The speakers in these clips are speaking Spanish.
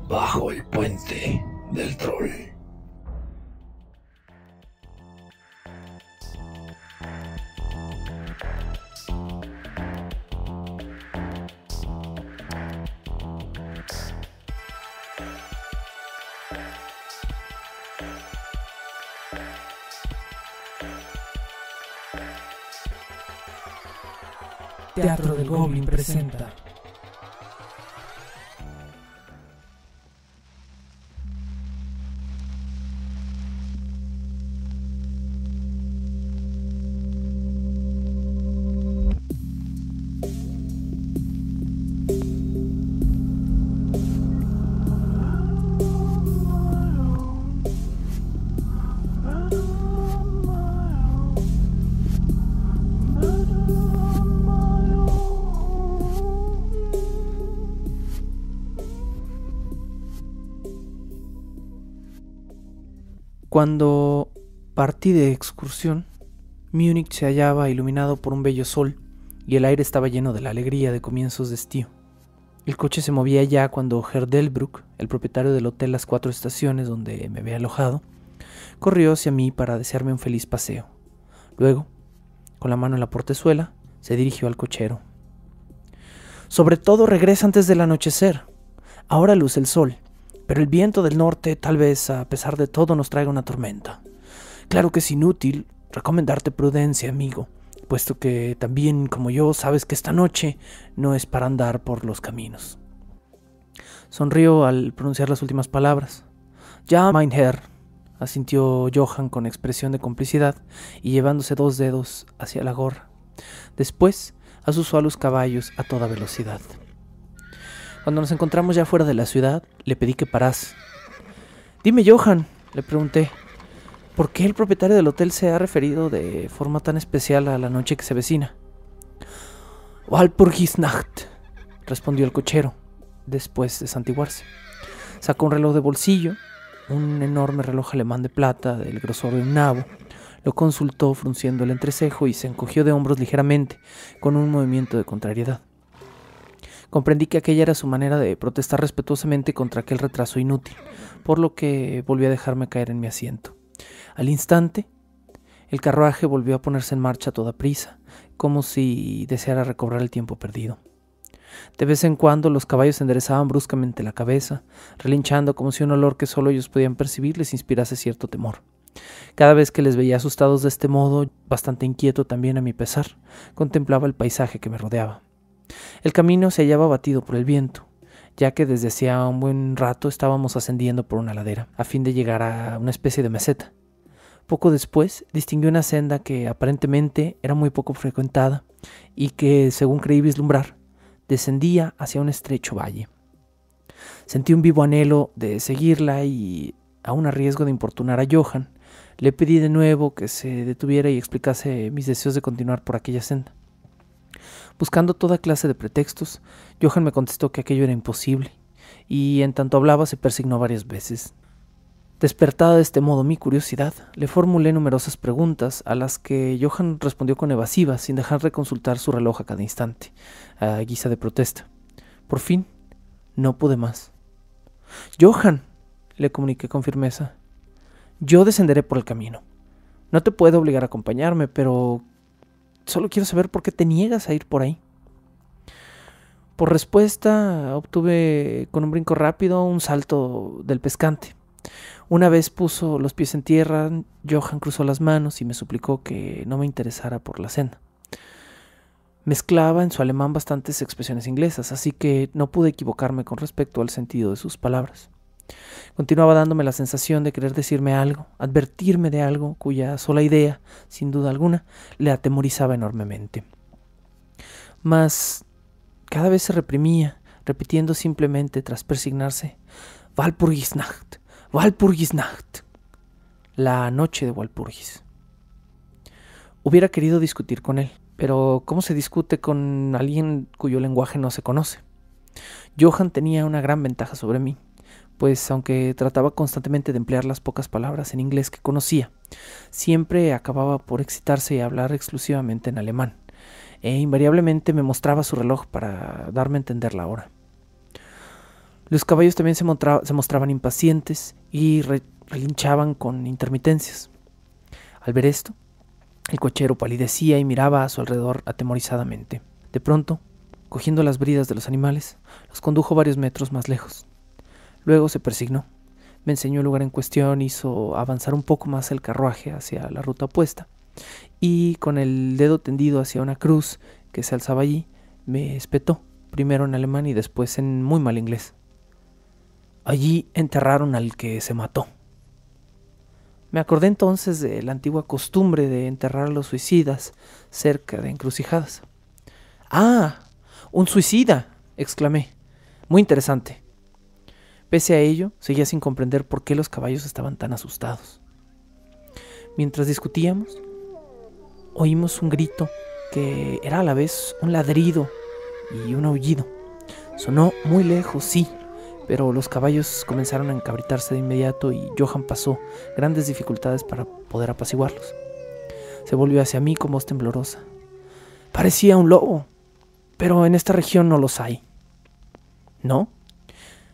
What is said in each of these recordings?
bajo el puente del troll. Teatro del Goblin presenta Cuando partí de excursión, Múnich se hallaba iluminado por un bello sol y el aire estaba lleno de la alegría de comienzos de estío. El coche se movía ya cuando Herr Delbrück, el propietario del hotel Las Cuatro Estaciones donde me había alojado, corrió hacia mí para desearme un feliz paseo. Luego, con la mano en la portezuela, se dirigió al cochero. «Sobre todo regresa antes del anochecer. Ahora luce el sol. Pero el viento del norte tal vez, a pesar de todo, nos traiga una tormenta. Claro que es inútil recomendarte prudencia, amigo, puesto que también, como yo, sabes que esta noche no es para andar por los caminos». Sonrió al pronunciar las últimas palabras. «Ja, mein Herr», asintió Johann con expresión de complicidad y llevándose 2 dedos hacia la gorra. Después azuzó a los caballos a toda velocidad. Cuando nos encontramos ya fuera de la ciudad, le pedí que parase. «Dime, Johann», le pregunté, «¿por qué el propietario del hotel se ha referido de forma tan especial a la noche que se avecina?» «Walpurgisnacht», respondió el cochero, después de santiguarse. Sacó un reloj de bolsillo, un enorme reloj alemán de plata del grosor de un nabo. Lo consultó frunciendo el entrecejo y se encogió de hombros ligeramente, con un movimiento de contrariedad. Comprendí que aquella era su manera de protestar respetuosamente contra aquel retraso inútil, por lo que volví a dejarme caer en mi asiento. Al instante, el carruaje volvió a ponerse en marcha a toda prisa, como si deseara recobrar el tiempo perdido. De vez en cuando los caballos enderezaban bruscamente la cabeza, relinchando como si un olor que solo ellos podían percibir les inspirase cierto temor. Cada vez que les veía asustados de este modo, bastante inquieto también a mi pesar, contemplaba el paisaje que me rodeaba. El camino se hallaba batido por el viento, ya que desde hacía un buen rato estábamos ascendiendo por una ladera, a fin de llegar a una especie de meseta. Poco después distinguí una senda que aparentemente era muy poco frecuentada y que, según creí vislumbrar, descendía hacia un estrecho valle. Sentí un vivo anhelo de seguirla y, aun a riesgo de importunar a Johann, le pedí de nuevo que se detuviera y explicase mis deseos de continuar por aquella senda. Buscando toda clase de pretextos, Johann me contestó que aquello era imposible, y en tanto hablaba se persignó varias veces. Despertada de este modo mi curiosidad, le formulé numerosas preguntas, a las que Johann respondió con evasivas, sin dejar de consultar su reloj a cada instante, a guisa de protesta. Por fin, no pude más. «Johann», le comuniqué con firmeza, «yo descenderé por el camino. No te puedo obligar a acompañarme, pero solo quiero saber por qué te niegas a ir por ahí». Por respuesta, obtuve con un brinco rápido un salto del pescante. Una vez puso los pies en tierra, Johann cruzó las manos y me suplicó que no me interesara por la senda. Mezclaba en su alemán bastantes expresiones inglesas, así que no pude equivocarme con respecto al sentido de sus palabras. Continuaba dándome la sensación de querer decirme algo, advertirme de algo cuya sola idea, sin duda alguna, le atemorizaba enormemente. Mas cada vez se reprimía, repitiendo simplemente tras persignarse: «Walpurgisnacht, Walpurgisnacht», la noche de Walpurgis. Hubiera querido discutir con él, pero ¿cómo se discute con alguien cuyo lenguaje no se conoce? Johann tenía una gran ventaja sobre mí, pues aunque trataba constantemente de emplear las pocas palabras en inglés que conocía, siempre acababa por excitarse y hablar exclusivamente en alemán, e invariablemente me mostraba su reloj para darme a entender la hora. Los caballos también se mostraban impacientes y relinchaban con intermitencias. Al ver esto, el cochero palidecía y miraba a su alrededor atemorizadamente. De pronto, cogiendo las bridas de los animales, los condujo varios metros más lejos. Luego se persignó, me enseñó el lugar en cuestión, hizo avanzar un poco más el carruaje hacia la ruta opuesta y con el dedo tendido hacia una cruz que se alzaba allí, me espetó, primero en alemán y después en muy mal inglés. Allí enterraron al que se mató. Me acordé entonces de la antigua costumbre de enterrar a los suicidas cerca de encrucijadas. ¡Ah! ¡Un suicida!, exclamé. Muy interesante. Pese a ello, seguía sin comprender por qué los caballos estaban tan asustados. Mientras discutíamos, oímos un grito que era a la vez un ladrido y un aullido. Sonó muy lejos, sí, pero los caballos comenzaron a encabritarse de inmediato y Johann pasó grandes dificultades para poder apaciguarlos. Se volvió hacia mí con voz temblorosa. Parecía un lobo, pero en esta región no los hay. ¿No?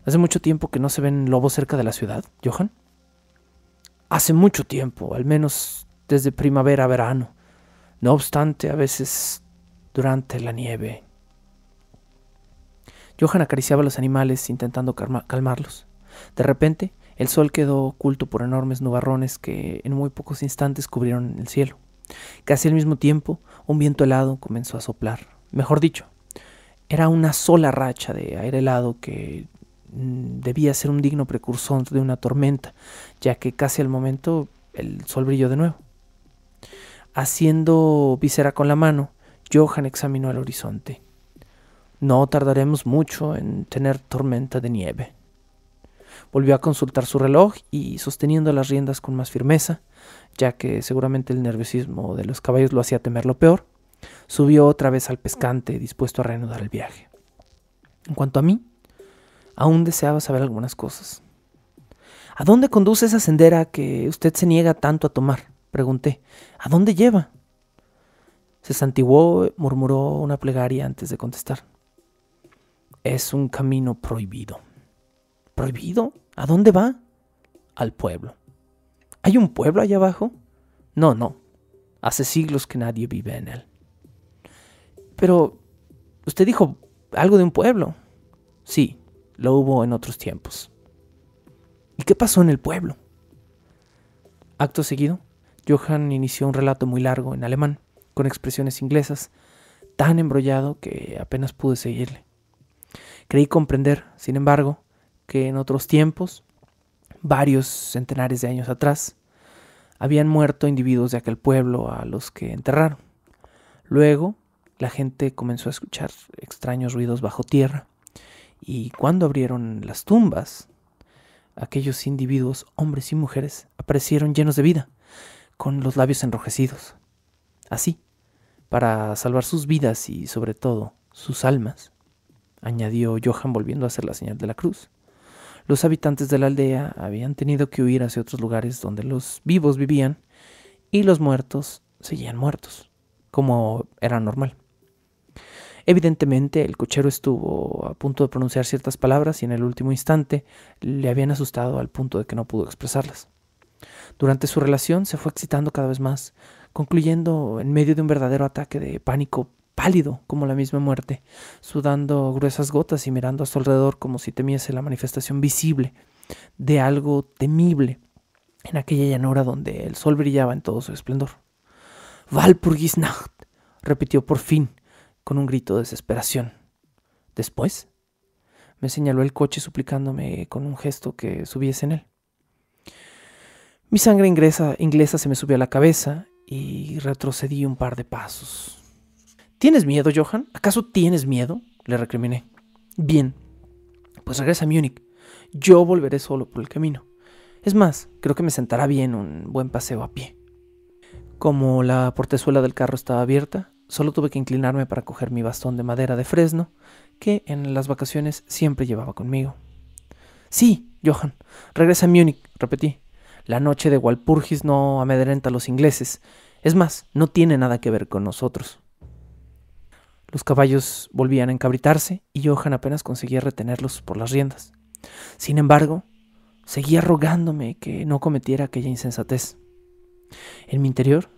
¿Hace mucho tiempo que no se ven lobos cerca de la ciudad, Johann? Hace mucho tiempo, al menos desde primavera a verano. No obstante, a veces durante la nieve. Johann acariciaba a los animales intentando calmarlos. De repente, el sol quedó oculto por enormes nubarrones que en muy pocos instantes cubrieron el cielo. Casi al mismo tiempo, un viento helado comenzó a soplar. Mejor dicho, era una sola racha de aire helado que debía ser un digno precursor de una tormenta, ya que casi al momento el sol brilló de nuevo. Haciendo visera con la mano, Johann examinó el horizonte. No tardaremos mucho en tener tormenta de nieve. Volvió a consultar su reloj y, sosteniendo las riendas con más firmeza, ya que seguramente el nerviosismo de los caballos lo hacía temer lo peor, subió otra vez al pescante, dispuesto a reanudar el viaje. En cuanto a mí, aún deseaba saber algunas cosas. ¿A dónde conduce esa sendera que usted se niega tanto a tomar?, pregunté. ¿A dónde lleva? Se santiguó, murmuró una plegaria antes de contestar. Es un camino prohibido. ¿Prohibido? ¿A dónde va? Al pueblo. ¿Hay un pueblo allá abajo? No. Hace siglos que nadie vive en él. Pero usted dijo algo de un pueblo. Sí, lo hubo en otros tiempos. ¿Y qué pasó en el pueblo? Acto seguido, Johann inició un relato muy largo en alemán, con expresiones inglesas, tan embrollado que apenas pude seguirle. Creí comprender, sin embargo, que en otros tiempos, varios centenares de años atrás, habían muerto individuos de aquel pueblo a los que enterraron. Luego, la gente comenzó a escuchar extraños ruidos bajo tierra, y cuando abrieron las tumbas, aquellos individuos, hombres y mujeres, aparecieron llenos de vida, con los labios enrojecidos. Así, para salvar sus vidas y, sobre todo, sus almas, añadió Johann volviendo a hacer la señal de la cruz, los habitantes de la aldea habían tenido que huir hacia otros lugares donde los vivos vivían y los muertos seguían muertos, como era normal. Evidentemente, el cochero estuvo a punto de pronunciar ciertas palabras y en el último instante le habían asustado al punto de que no pudo expresarlas. Durante su relación se fue excitando cada vez más, concluyendo en medio de un verdadero ataque de pánico, pálido como la misma muerte, sudando gruesas gotas y mirando a su alrededor como si temiese la manifestación visible de algo temible en aquella llanura donde el sol brillaba en todo su esplendor. Walpurgisnacht, repitió por fin, con un grito de desesperación. ¿Después? Me señaló el coche suplicándome con un gesto que subiese en él. Mi sangre inglesa se me subió a la cabeza y retrocedí un par de pasos. ¿Tienes miedo, Johann? ¿Acaso tienes miedo?, le recriminé. Bien, pues regresa a Múnich. Yo volveré solo por el camino. Es más, creo que me sentará bien un buen paseo a pie. Como la portezuela del carro estaba abierta, solo tuve que inclinarme para coger mi bastón de madera de fresno, que en las vacaciones siempre llevaba conmigo. Sí, Johann, regresa a Múnich, repetí. La noche de Walpurgis no amedrenta a los ingleses. Es más, no tiene nada que ver con nosotros. Los caballos volvían a encabritarse y Johann apenas conseguía retenerlos por las riendas. Sin embargo, seguía rogándome que no cometiera aquella insensatez. En mi interior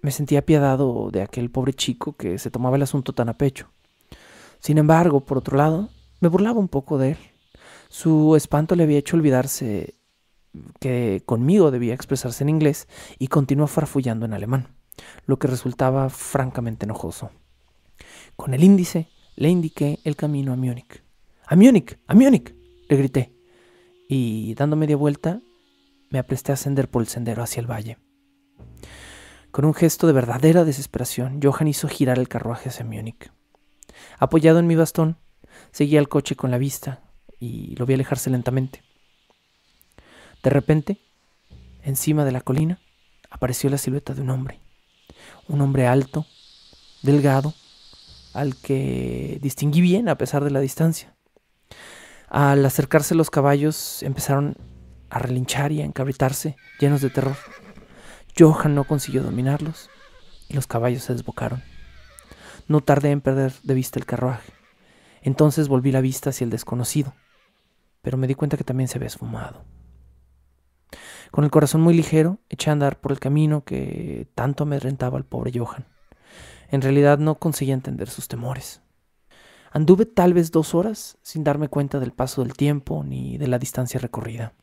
me sentía apiadado de aquel pobre chico que se tomaba el asunto tan a pecho. Sin embargo, por otro lado, me burlaba un poco de él. Su espanto le había hecho olvidarse que conmigo debía expresarse en inglés y continuó farfullando en alemán, lo que resultaba francamente enojoso. Con el índice le indiqué el camino a Múnich. ¡A Múnich! ¡A Múnich!, le grité, y dando media vuelta me apresté a ascender por el sendero hacia el valle. Con un gesto de verdadera desesperación, Johann hizo girar el carruaje hacia Múnich. Apoyado en mi bastón, seguía el coche con la vista y lo vi alejarse lentamente. De repente, encima de la colina, apareció la silueta de un hombre alto, delgado, al que distinguí bien a pesar de la distancia. Al acercarse los caballos empezaron a relinchar y a encabritarse, llenos de terror. Johann no consiguió dominarlos y los caballos se desbocaron. No tardé en perder de vista el carruaje. Entonces volví la vista hacia el desconocido, pero me di cuenta que también se había esfumado. Con el corazón muy ligero, eché a andar por el camino que tanto amedrentaba al pobre Johann. En realidad no conseguía entender sus temores. Anduve tal vez 2 horas sin darme cuenta del paso del tiempo ni de la distancia recorrida.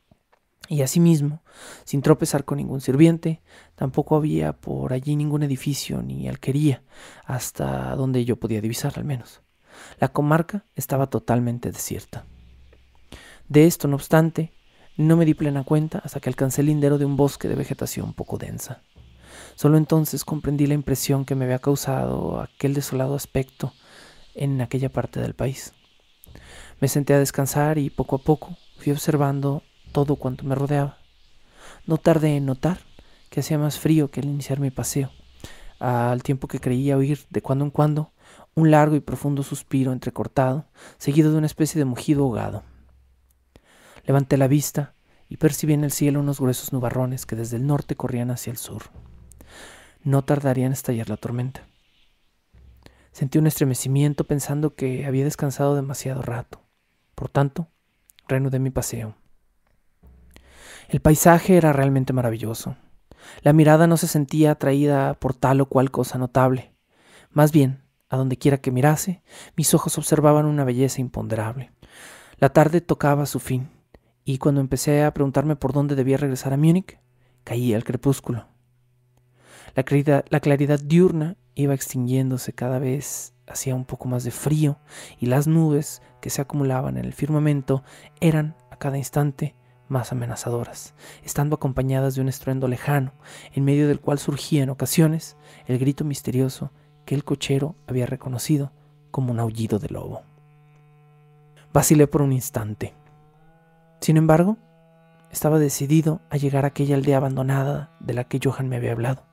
Y asimismo, sin tropezar con ningún sirviente, tampoco había por allí ningún edificio ni alquería, hasta donde yo podía divisar al menos. La comarca estaba totalmente desierta. De esto, no obstante, no me di plena cuenta hasta que alcancé el lindero de un bosque de vegetación poco densa. Solo entonces comprendí la impresión que me había causado aquel desolado aspecto en aquella parte del país. Me senté a descansar y poco a poco fui observando todo cuanto me rodeaba. No tardé en notar que hacía más frío que al iniciar mi paseo, al tiempo que creía oír de cuando en cuando un largo y profundo suspiro entrecortado, seguido de una especie de mugido ahogado. Levanté la vista y percibí en el cielo unos gruesos nubarrones que desde el norte corrían hacia el sur. No tardaría en estallar la tormenta. Sentí un estremecimiento pensando que había descansado demasiado rato. Por tanto, reanudé mi paseo. El paisaje era realmente maravilloso. La mirada no se sentía atraída por tal o cual cosa notable. Más bien, a donde quiera que mirase, mis ojos observaban una belleza imponderable. La tarde tocaba a su fin, y cuando empecé a preguntarme por dónde debía regresar a Múnich, caía el crepúsculo. La claridad diurna iba extinguiéndose cada vez, hacía un poco más de frío, y las nubes que se acumulaban en el firmamento eran, a cada instante, más amenazadoras, estando acompañadas de un estruendo lejano, en medio del cual surgía en ocasiones el grito misterioso que el cochero había reconocido como un aullido de lobo. Vacilé por un instante. Sin embargo, estaba decidido a llegar a aquella aldea abandonada de la que Johann me había hablado.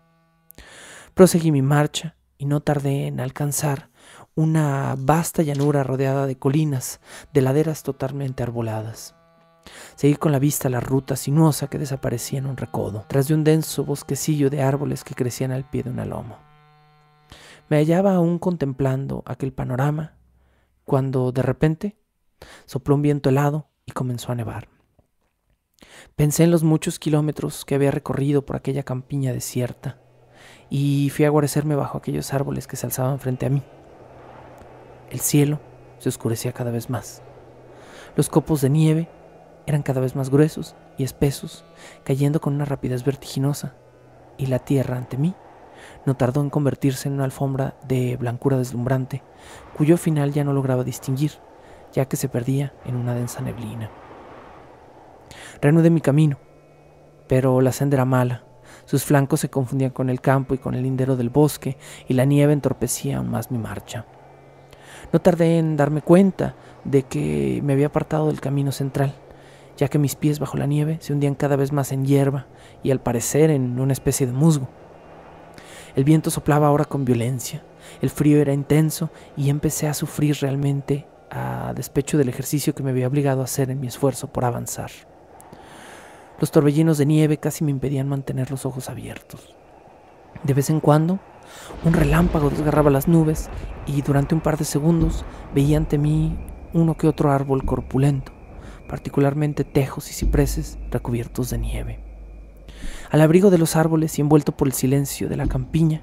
Proseguí mi marcha y no tardé en alcanzar una vasta llanura rodeada de colinas, de laderas totalmente arboladas. Seguí con la vista la ruta sinuosa que desaparecía en un recodo, tras de un denso bosquecillo de árboles que crecían al pie de una loma. Me hallaba aún contemplando aquel panorama, cuando de repente sopló un viento helado y comenzó a nevar. Pensé en los muchos kilómetros que había recorrido por aquella campiña desierta y fui a guarecerme bajo aquellos árboles que se alzaban frente a mí. El cielo se oscurecía cada vez más. Los copos de nieve eran cada vez más gruesos y espesos, cayendo con una rapidez vertiginosa, y la tierra ante mí no tardó en convertirse en una alfombra de blancura deslumbrante, cuyo final ya no lograba distinguir, ya que se perdía en una densa neblina. Reanudé mi camino, pero la senda era mala. Sus flancos se confundían con el campo y con el lindero del bosque, y la nieve entorpecía aún más mi marcha. No tardé en darme cuenta de que me había apartado del camino central, ya que mis pies bajo la nieve se hundían cada vez más en hierba y al parecer en una especie de musgo. El viento soplaba ahora con violencia, el frío era intenso y empecé a sufrir realmente a despecho del ejercicio que me había obligado a hacer en mi esfuerzo por avanzar. Los torbellinos de nieve casi me impedían mantener los ojos abiertos. De vez en cuando, un relámpago desgarraba las nubes y durante un par de segundos veía ante mí uno que otro árbol corpulento, particularmente tejos y cipreses recubiertos de nieve. Al abrigo de los árboles y envuelto por el silencio de la campiña,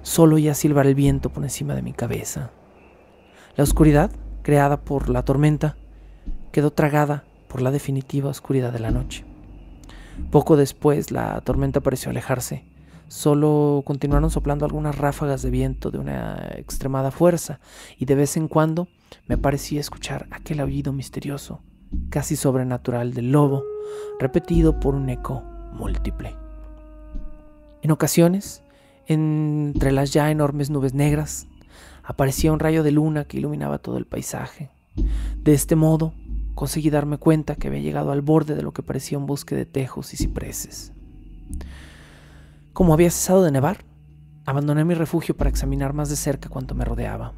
solo oía silbar el viento por encima de mi cabeza. La oscuridad, creada por la tormenta, quedó tragada por la definitiva oscuridad de la noche. Poco después la tormenta pareció alejarse. Solo continuaron soplando algunas ráfagas de viento de una extremada fuerza, y de vez en cuando me parecía escuchar aquel aullido misterioso, casi sobrenatural del lobo, repetido por un eco múltiple. En ocasiones, entre las ya enormes nubes negras, aparecía un rayo de luna que iluminaba todo el paisaje. De este modo, conseguí darme cuenta que había llegado al borde de lo que parecía un bosque de tejos y cipreses. Como había cesado de nevar, abandoné mi refugio para examinar más de cerca cuanto me rodeaba.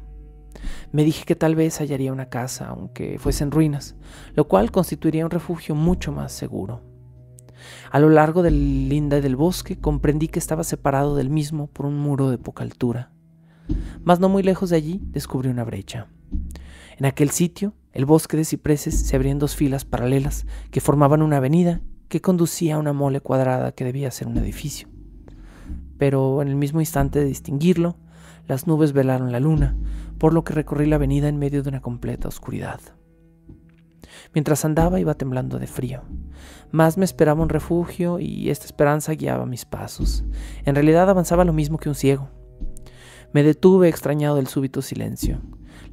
Me dije que tal vez hallaría una casa, aunque fuese en ruinas, lo cual constituiría un refugio mucho más seguro. A lo largo del linde del bosque comprendí que estaba separado del mismo por un muro de poca altura. Mas no muy lejos de allí descubrí una brecha. En aquel sitio, el bosque de cipreses se abría en dos filas paralelas que formaban una avenida que conducía a una mole cuadrada que debía ser un edificio. Pero en el mismo instante de distinguirlo, las nubes velaron la luna, por lo que recorrí la avenida en medio de una completa oscuridad. Mientras andaba iba temblando de frío. Más me esperaba un refugio y esta esperanza guiaba mis pasos. En realidad avanzaba lo mismo que un ciego. Me detuve extrañado del súbito silencio.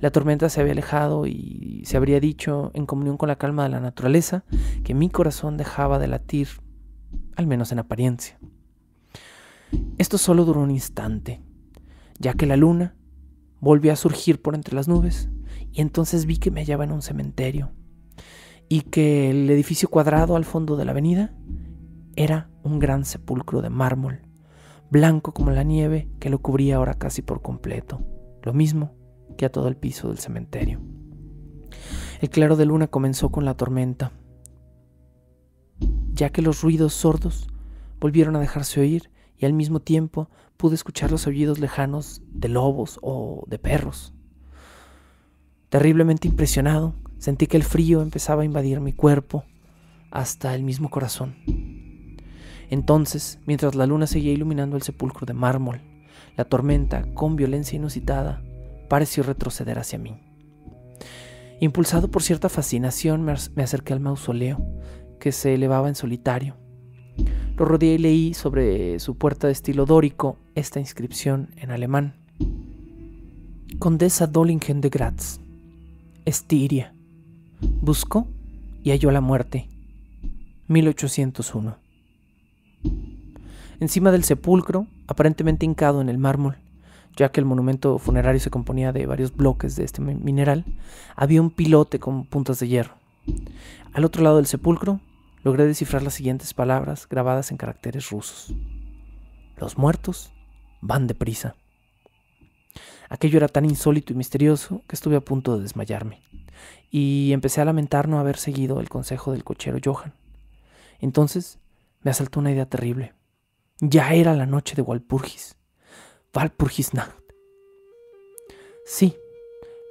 La tormenta se había alejado y se habría dicho, en comunión con la calma de la naturaleza, que mi corazón dejaba de latir, al menos en apariencia. Esto solo duró un instante, ya que la luna volvió a surgir por entre las nubes, y entonces vi que me hallaba en un cementerio, y que el edificio cuadrado al fondo de la avenida era un gran sepulcro de mármol, blanco como la nieve que lo cubría ahora casi por completo, lo mismo que a todo el piso del cementerio. El claro de luna comenzó con la tormenta, ya que los ruidos sordos volvieron a dejarse oír, y al mismo tiempo pude escuchar los aullidos lejanos de lobos o de perros. Terriblemente impresionado, sentí que el frío empezaba a invadir mi cuerpo hasta el mismo corazón. Entonces, mientras la luna seguía iluminando el sepulcro de mármol, la tormenta, con violencia inusitada, pareció retroceder hacia mí. Impulsado por cierta fascinación, me acerqué al mausoleo, que se elevaba en solitario. Lo rodeé y leí sobre su puerta de estilo dórico esta inscripción en alemán: Condesa Dollingen de Graz, Estiria. Buscó y halló la muerte. 1801. Encima del sepulcro, aparentemente hincado en el mármol, ya que el monumento funerario se componía de varios bloques de este mineral, había un pilote con puntas de hierro. Al otro lado del sepulcro, logré descifrar las siguientes palabras grabadas en caracteres rusos: los muertos van deprisa. Aquello era tan insólito y misterioso que estuve a punto de desmayarme, y empecé a lamentar no haber seguido el consejo del cochero Johann. Entonces me asaltó una idea terrible. Ya era la noche de Walpurgis. Walpurgisnacht. Sí,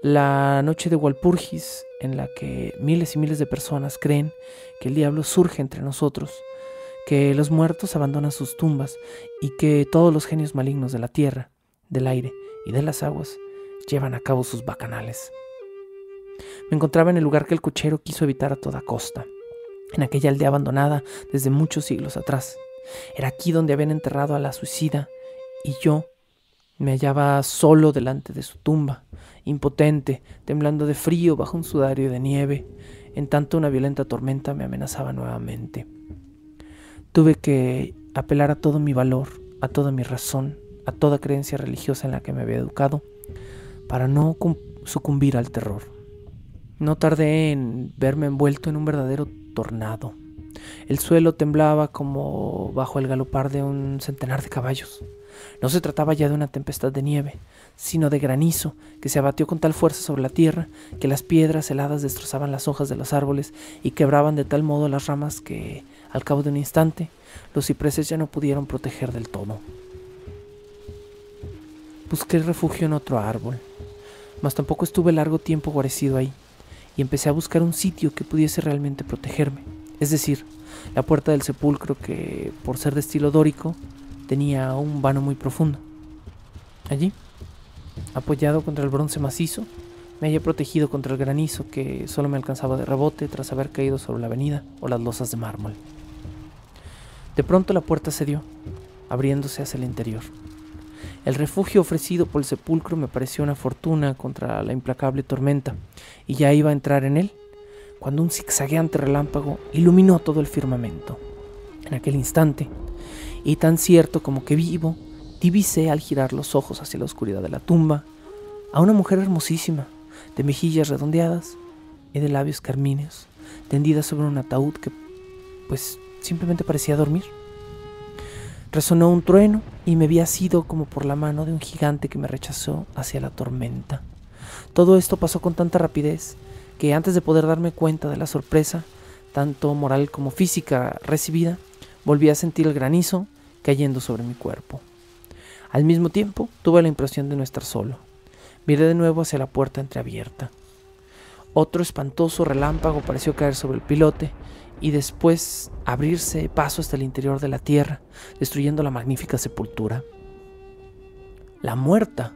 la noche de Walpurgis, en la que miles y miles de personas creen que el diablo surge entre nosotros, que los muertos abandonan sus tumbas y que todos los genios malignos de la tierra, del aire y de las aguas llevan a cabo sus bacanales. Me encontraba en el lugar que el cochero quiso evitar a toda costa, en aquella aldea abandonada desde muchos siglos atrás. Era aquí donde habían enterrado a la suicida, y yo me hallaba solo delante de su tumba, impotente, temblando de frío bajo un sudario de nieve, en tanto una violenta tormenta me amenazaba nuevamente. Tuve que apelar a todo mi valor, a toda mi razón, a toda creencia religiosa en la que me había educado, para no sucumbir al terror. No tardé en verme envuelto en un verdadero tornado. El suelo temblaba como bajo el galopar de un centenar de caballos. No se trataba ya de una tempestad de nieve, sino de granizo que se abatió con tal fuerza sobre la tierra que las piedras heladas destrozaban las hojas de los árboles y quebraban de tal modo las ramas que, al cabo de un instante, los cipreses ya no pudieron proteger del todo. Busqué refugio en otro árbol, mas tampoco estuve largo tiempo guarecido ahí, y empecé a buscar un sitio que pudiese realmente protegerme. Es decir, la puerta del sepulcro que, por ser de estilo dórico, tenía un vano muy profundo. Allí, apoyado contra el bronce macizo, me hallé protegido contra el granizo que solo me alcanzaba de rebote tras haber caído sobre la avenida o las losas de mármol. De pronto la puerta cedió, abriéndose hacia el interior. El refugio ofrecido por el sepulcro me pareció una fortuna contra la implacable tormenta, y ya iba a entrar en él, cuando un zigzagueante relámpago iluminó todo el firmamento. En aquel instante, y tan cierto como que vivo, divisé al girar los ojos hacia la oscuridad de la tumba a una mujer hermosísima, de mejillas redondeadas y de labios carmíneos, tendida sobre un ataúd que, pues, simplemente parecía dormir. Resonó un trueno y me vi asido como por la mano de un gigante que me rechazó hacia la tormenta. Todo esto pasó con tanta rapidez que antes de poder darme cuenta de la sorpresa, tanto moral como física recibida, volví a sentir el granizo cayendo sobre mi cuerpo. Al mismo tiempo, tuve la impresión de no estar solo. Miré de nuevo hacia la puerta entreabierta. Otro espantoso relámpago pareció caer sobre el pilote y después abrirse paso hasta el interior de la tierra, destruyendo la magnífica sepultura. La muerta,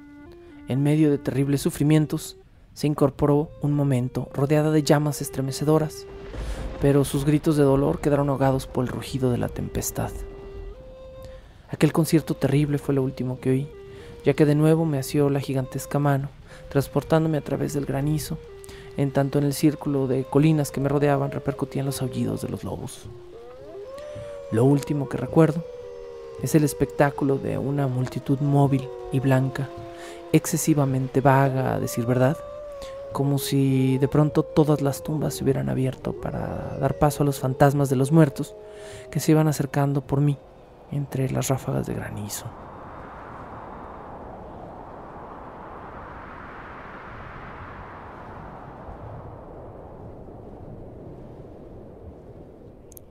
en medio de terribles sufrimientos, se incorporó un momento, rodeada de llamas estremecedoras, pero sus gritos de dolor quedaron ahogados por el rugido de la tempestad. Aquel concierto terrible fue lo último que oí, ya que de nuevo me asió la gigantesca mano, transportándome a través del granizo, en tanto en el círculo de colinas que me rodeaban repercutían los aullidos de los lobos. Lo último que recuerdo es el espectáculo de una multitud móvil y blanca, excesivamente vaga, a decir verdad, como si de pronto todas las tumbas se hubieran abierto para dar paso a los fantasmas de los muertos que se iban acercando por mí entre las ráfagas de granizo.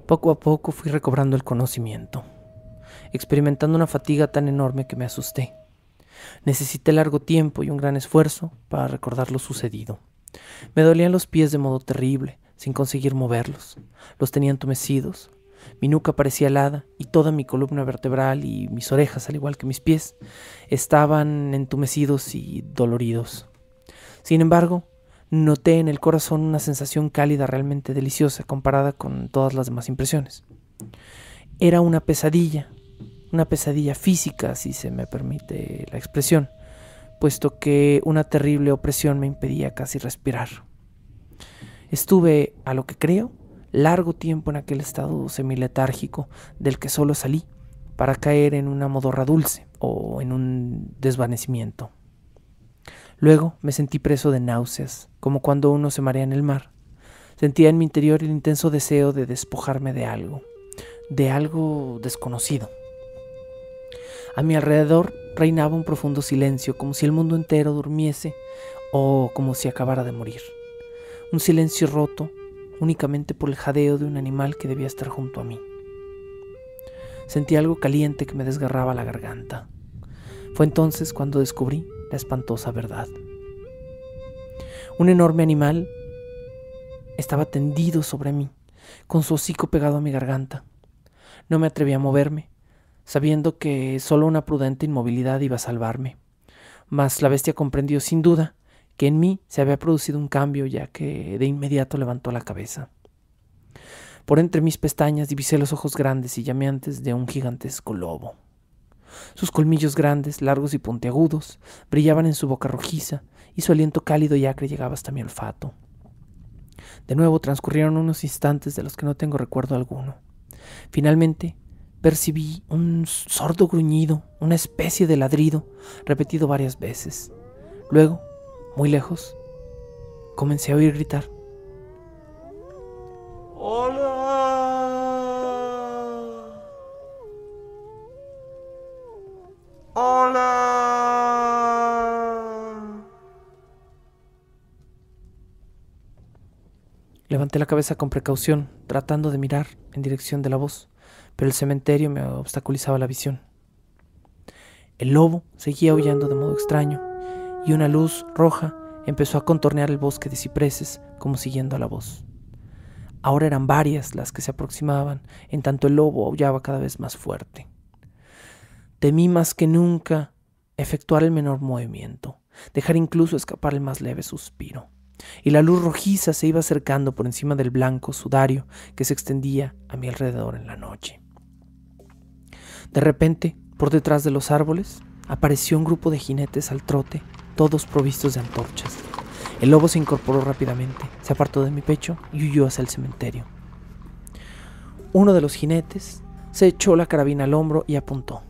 Poco a poco fui recobrando el conocimiento, experimentando una fatiga tan enorme que me asusté. Necesité largo tiempo y un gran esfuerzo para recordar lo sucedido. Me dolían los pies de modo terrible, sin conseguir moverlos. Los tenía entumecidos. Mi nuca parecía helada y toda mi columna vertebral y mis orejas, al igual que mis pies, estaban entumecidos y doloridos. Sin embargo, noté en el corazón una sensación cálida realmente deliciosa comparada con todas las demás impresiones. Era una pesadilla física, si se me permite la expresión, puesto que una terrible opresión me impedía casi respirar. Estuve, a lo que creo, largo tiempo en aquel estado semiletárgico del que solo salí para caer en una modorra dulce o en un desvanecimiento. Luego me sentí preso de náuseas, como cuando uno se marea en el mar. Sentía en mi interior el intenso deseo de despojarme de algo desconocido. A mi alrededor reinaba un profundo silencio, como si el mundo entero durmiese o como si acabara de morir. Un silencio roto únicamente por el jadeo de un animal que debía estar junto a mí. Sentí algo caliente que me desgarraba la garganta. Fue entonces cuando descubrí la espantosa verdad. Un enorme animal estaba tendido sobre mí, con su hocico pegado a mi garganta. No me atreví a moverme, sabiendo que solo una prudente inmovilidad iba a salvarme. Mas la bestia comprendió sin duda que en mí se había producido un cambio, ya que de inmediato levantó la cabeza. Por entre mis pestañas divisé los ojos grandes y llameantes de un gigantesco lobo. Sus colmillos grandes, largos y puntiagudos, brillaban en su boca rojiza y su aliento cálido y acre llegaba hasta mi olfato. De nuevo transcurrieron unos instantes de los que no tengo recuerdo alguno. Finalmente percibí un sordo gruñido, una especie de ladrido, repetido varias veces. Luego, muy lejos, comencé a oír gritar: ¡Hola! ¡Hola! Levanté la cabeza con precaución, tratando de mirar en dirección de la voz, pero el cementerio me obstaculizaba la visión. El lobo seguía aullando de modo extraño, y una luz roja empezó a contornear el bosque de cipreses como siguiendo a la voz. Ahora eran varias las que se aproximaban, en tanto el lobo aullaba cada vez más fuerte. Temí más que nunca efectuar el menor movimiento, dejar incluso escapar el más leve suspiro, y la luz rojiza se iba acercando por encima del blanco sudario que se extendía a mi alrededor en la noche. De repente, por detrás de los árboles, apareció un grupo de jinetes al trote, todos provistos de antorchas. El lobo se incorporó rápidamente, se apartó de mi pecho y huyó hacia el cementerio. Uno de los jinetes se echó la carabina al hombro y apuntó.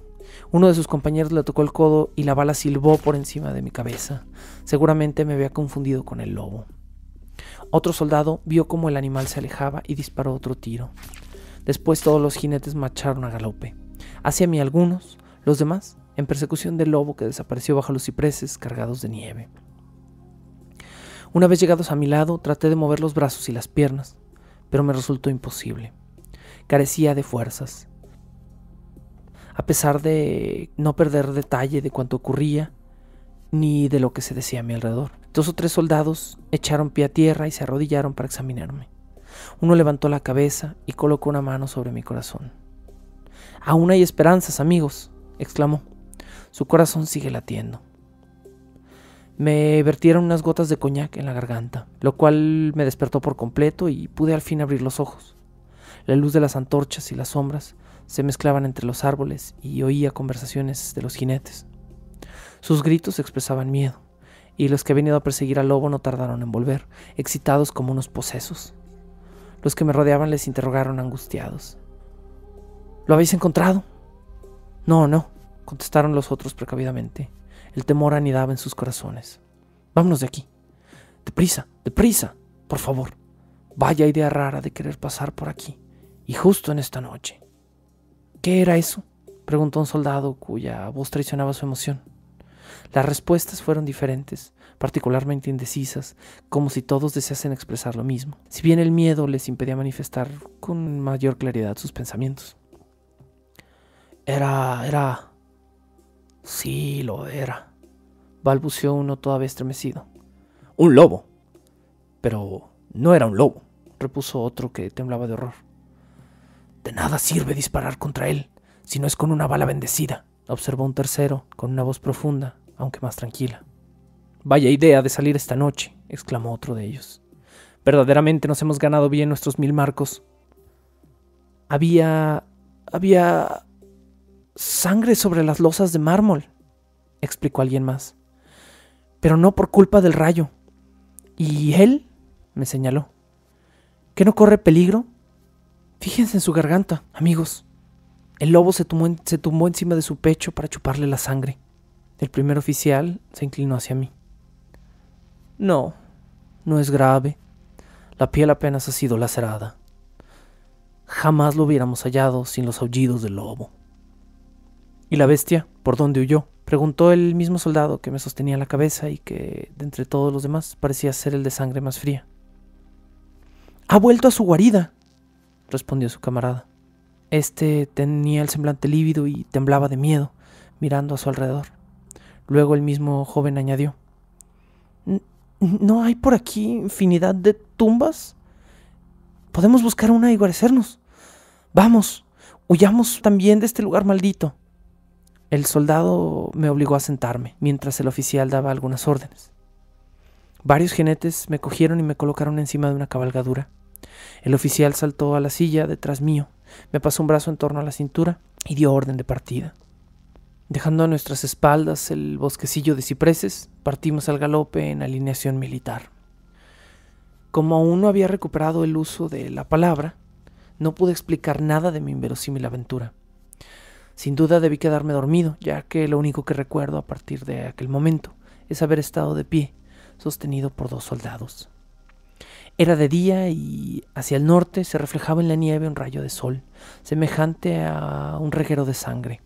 Uno de sus compañeros le tocó el codo y la bala silbó por encima de mi cabeza. Seguramente me había confundido con el lobo. Otro soldado vio cómo el animal se alejaba y disparó otro tiro. Después todos los jinetes marcharon a galope. Hacia mí algunos, los demás en persecución del lobo que desapareció bajo los cipreses cargados de nieve. Una vez llegados a mi lado, traté de mover los brazos y las piernas, pero me resultó imposible. Carecía de fuerzas. A pesar de no perder detalle de cuanto ocurría, ni de lo que se decía a mi alrededor. 2 o 3 soldados echaron pie a tierra y se arrodillaron para examinarme. Uno levantó la cabeza y colocó una mano sobre mi corazón. «Aún hay esperanzas, amigos», exclamó. «Su corazón sigue latiendo». Me vertieron unas gotas de coñac en la garganta, lo cual me despertó por completo y pude al fin abrir los ojos. La luz de las antorchas y las sombras se mezclaban entre los árboles y oía conversaciones de los jinetes. Sus gritos expresaban miedo, y los que habían ido a perseguir al lobo no tardaron en volver, excitados como unos posesos. Los que me rodeaban les interrogaron angustiados. «¿Lo habéis encontrado?» No», contestaron los otros precavidamente. El temor anidaba en sus corazones. «Vámonos de aquí. Deprisa, por favor. Vaya idea rara de querer pasar por aquí, y justo en esta noche». «¿Qué era eso?», preguntó un soldado cuya voz traicionaba su emoción. Las respuestas fueron diferentes, particularmente indecisas, como si todos deseasen expresar lo mismo, si bien el miedo les impedía manifestar con mayor claridad sus pensamientos. Era... Sí, lo era, balbuceó uno todavía estremecido. «Un lobo». «Pero no era un lobo», repuso otro que temblaba de horror. «De nada sirve disparar contra él, si no es con una bala bendecida», observó un tercero con una voz profunda, aunque más tranquila. «Vaya idea de salir esta noche», exclamó otro de ellos. «Verdaderamente nos hemos ganado bien nuestros 1000 marcos». Había sangre sobre las losas de mármol», explicó alguien más. «Pero no por culpa del rayo». «¿Y él?», me señaló. «¿Qué no corre peligro? Fíjense en su garganta, amigos». El lobo se tumbó encima de su pecho para chuparle la sangre. El primer oficial se inclinó hacia mí. No es grave. La piel apenas ha sido lacerada. Jamás lo hubiéramos hallado sin los aullidos del lobo». «¿Y la bestia? ¿Por dónde huyó?», preguntó el mismo soldado que me sostenía la cabeza y que, de entre todos los demás, parecía ser el de sangre más fría. «Ha vuelto a su guarida», respondió su camarada. Este tenía el semblante lívido y temblaba de miedo, mirando a su alrededor. Luego el mismo joven añadió: «¿No hay por aquí infinidad de tumbas? Podemos buscar una y guarecernos. Vamos, huyamos también de este lugar maldito». El soldado me obligó a sentarme, mientras el oficial daba algunas órdenes. Varios jinetes me cogieron y me colocaron encima de una cabalgadura. El oficial saltó a la silla detrás mío, me pasó un brazo en torno a la cintura y dio orden de partida. Dejando a nuestras espaldas el bosquecillo de cipreses, partimos al galope en alineación militar. Como aún no había recuperado el uso de la palabra, no pude explicar nada de mi inverosímil aventura. Sin duda debí quedarme dormido, ya que lo único que recuerdo a partir de aquel momento es haber estado de pie, sostenido por 2 soldados. Era de día y hacia el norte se reflejaba en la nieve un rayo de sol, semejante a un reguero de sangre.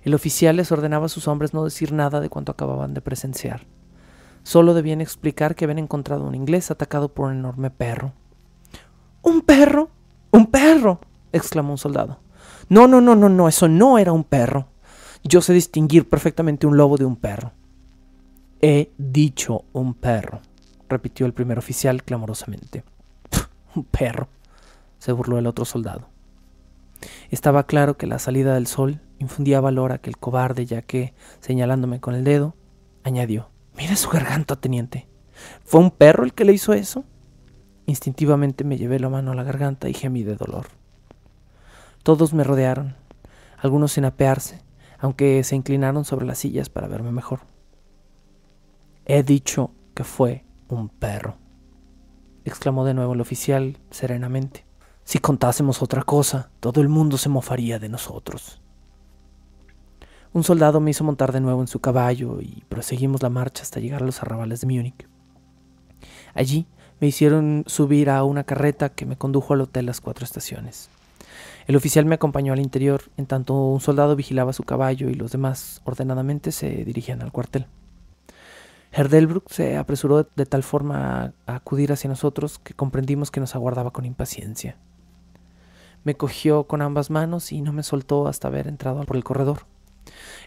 El oficial les ordenaba a sus hombres no decir nada de cuanto acababan de presenciar. Solo debían explicar que habían encontrado a un inglés atacado por un enorme perro. «¿Un perro? ¡Un perro!», exclamó un soldado. No, eso no era un perro. Yo sé distinguir perfectamente un lobo de un perro». He dicho un perro, repitió el primer oficial clamorosamente. Un perro, se burló el otro soldado. Estaba claro que la salida del sol infundía valor a aquel cobarde, ya que, señalándome con el dedo, añadió: «Mire su garganta, teniente. ¿Fue un perro el que le hizo eso?» Instintivamente me llevé la mano a la garganta y gemí de dolor. Todos me rodearon, algunos sin apearse, aunque se inclinaron sobre las sillas para verme mejor. «He dicho que fue un perro», exclamó de nuevo el oficial serenamente. «Si contásemos otra cosa, todo el mundo se mofaría de nosotros». Un soldado me hizo montar de nuevo en su caballo y proseguimos la marcha hasta llegar a los arrabales de Múnich. Allí me hicieron subir a una carreta que me condujo al hotel Las Cuatro Estaciones. El oficial me acompañó al interior, en tanto un soldado vigilaba su caballo y los demás ordenadamente se dirigían al cuartel. Herr Delbrück se apresuró de tal forma a acudir hacia nosotros que comprendimos que nos aguardaba con impaciencia. Me cogió con ambas manos y no me soltó hasta haber entrado por el corredor.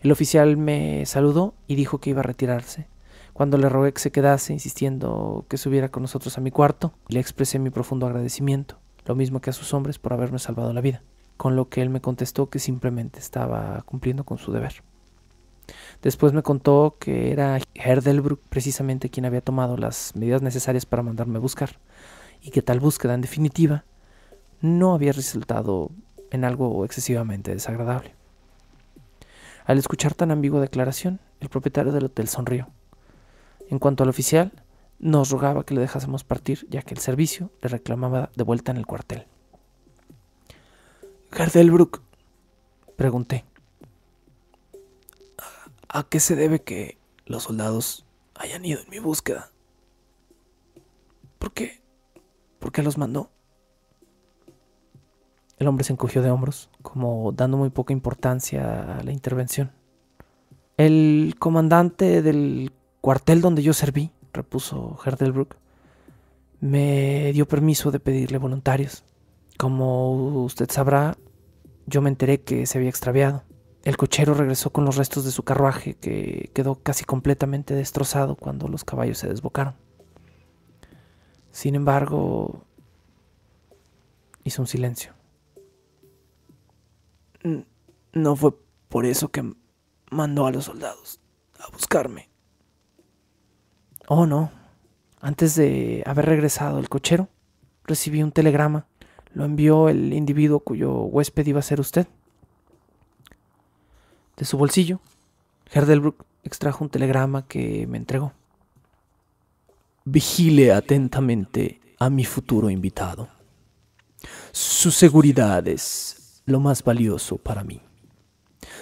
El oficial me saludó y dijo que iba a retirarse. Cuando le rogué que se quedase, insistiendo que subiera con nosotros a mi cuarto, le expresé mi profundo agradecimiento, lo mismo que a sus hombres por haberme salvado la vida, con lo que él me contestó que simplemente estaba cumpliendo con su deber. Después me contó que era Herr Delbrück precisamente quien había tomado las medidas necesarias para mandarme a buscar, y que tal búsqueda, en definitiva, no había resultado en algo excesivamente desagradable. Al escuchar tan ambigua declaración, el propietario del hotel sonrió. En cuanto al oficial, nos rogaba que le dejásemos partir, ya que el servicio le reclamaba de vuelta en el cuartel. «Herr Delbrück», pregunté, «¿a qué se debe que los soldados hayan ido en mi búsqueda? ¿Por qué? ¿Por qué los mandó?» El hombre se encogió de hombros, como dando muy poca importancia a la intervención. «El comandante del cuartel donde yo serví», repuso Herr Delbrück, «me dio permiso de pedirle voluntarios. Como usted sabrá, yo me enteré que se había extraviado. El cochero regresó con los restos de su carruaje, que quedó casi completamente destrozado cuando los caballos se desbocaron. Sin embargo...» Hizo un silencio. «¿No fue por eso que mandó a los soldados a buscarme?» «Oh, no. Antes de haber regresado el cochero, recibí un telegrama. Lo envió el individuo cuyo huésped iba a ser usted». De su bolsillo, Herr Delbrück extrajo un telegrama que me entregó. «Vigile atentamente a mi futuro invitado. Su seguridad es lo más valioso para mí.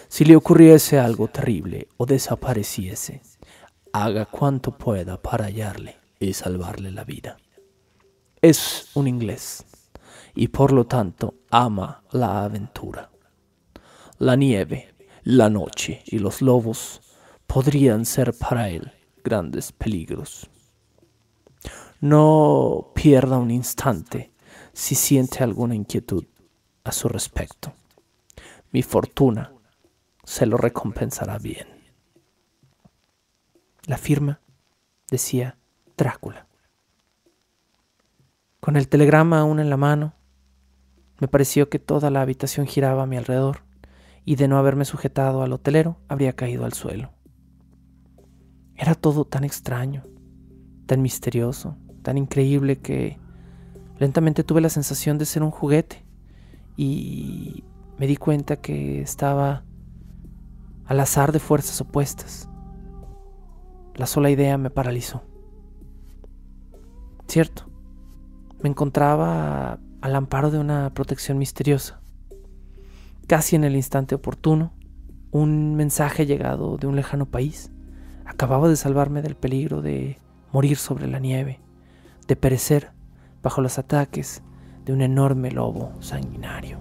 Si le ocurriese algo terrible o desapareciese, haga cuanto pueda para hallarle y salvarle la vida. Es un inglés y por lo tanto ama la aventura. La nieve, la noche y los lobos podrían ser para él grandes peligros. No pierda un instante si siente alguna inquietud a su respecto. Mi fortuna se lo recompensará bien». La firma decía Drácula. Con el telegrama aún en la mano, me pareció que toda la habitación giraba a mi alrededor y de no haberme sujetado al hotelero habría caído al suelo. Era todo tan extraño, tan misterioso, tan increíble que lentamente tuve la sensación de ser un juguete y me di cuenta que estaba al azar de fuerzas opuestas. La sola idea me paralizó. Cierto, me encontraba al amparo de una protección misteriosa. Casi en el instante oportuno, un mensaje llegado de un lejano país acababa de salvarme del peligro de morir sobre la nieve, de perecer bajo los ataques de un enorme lobo sanguinario.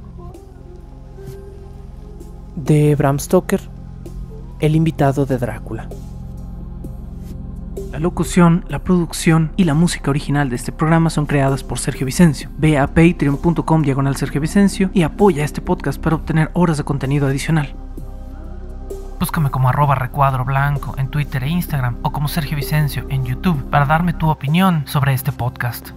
De Bram Stoker, El invitado de Drácula. La locución, la producción y la música original de este programa son creadas por Sergio Vicencio. Ve a patreon.com/Sergio Vicencio y apoya este podcast para obtener horas de contenido adicional. Búscame como @recuadroblanco en Twitter e Instagram o como Sergio Vicencio en YouTube para darme tu opinión sobre este podcast.